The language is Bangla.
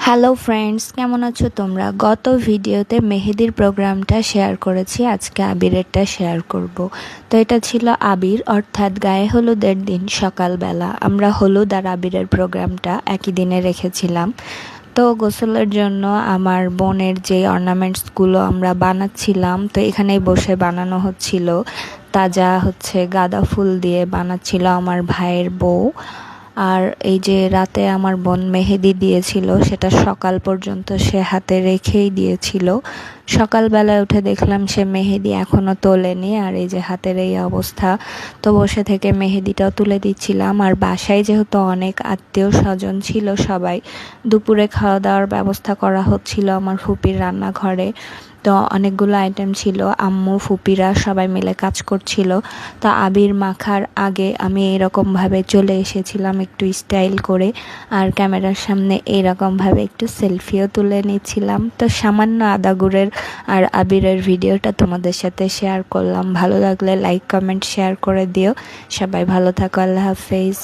হ্যালো ফ্রেন্ডস, কেমন আছো তোমরা? গত ভিডিওতে মেহেদির প্রোগ্রামটা শেয়ার করেছি, আজকে আবিরেরটা শেয়ার করব। তো এটা ছিল আবির অর্থাৎ গায়ে হলুদের দিন সকালবেলা আমরা হলুদ আর আবিরের প্রোগ্রামটা একই দিনে রেখেছিলাম। তো গোসলের জন্য আমার বোনের যে অর্নামেন্টসগুলো আমরা বানাচ্ছিলাম, তো এখানেই বসে বানানো হচ্ছিল। তাজা গাঁদা ফুল দিয়ে বানাচ্ছিল আমার ভাইয়ের বউ। আর এই যে রাতে আমার বোন মেহেদি দিয়েছিল, সেটা সকাল পর্যন্ত সে হাতে রেখেই দিয়েছিল। সকালবেলায় উঠে দেখলাম সে মেহেদি এখনও তোলেনি, আর এই যে হাতের এই অবস্থা। তো বসে থেকে মেহেদিটাও তুলে দিচ্ছিলাম। আর বাসায় যেহেতু অনেক আত্মীয় স্বজন ছিল, সবাই দুপুরে খাওয়া দাওয়ার ব্যবস্থা করা হচ্ছিল আমার ফুপির রান্নাঘরে। তো অনেকগুলো আইটেম ছিল, আম্মু ফুপিরা সবাই মিলে কাজ করছিল। তো আবির মাখার আগে আমি এরকমভাবে চলে এসেছিলাম একটু স্টাইল করে, আর ক্যামেরার সামনে এইরকমভাবে একটু সেলফিও তুলে নিচ্ছিলাম। তো সামান্য আদা গুড়ের আর আবিরের ভিডিওটা তোমাদের সাথে শেয়ার করলাম। ভালো লাগলে লাইক কমেন্ট শেয়ার করে দিও। সবাই ভালো থাকো, আল্লাহ হাফেজ।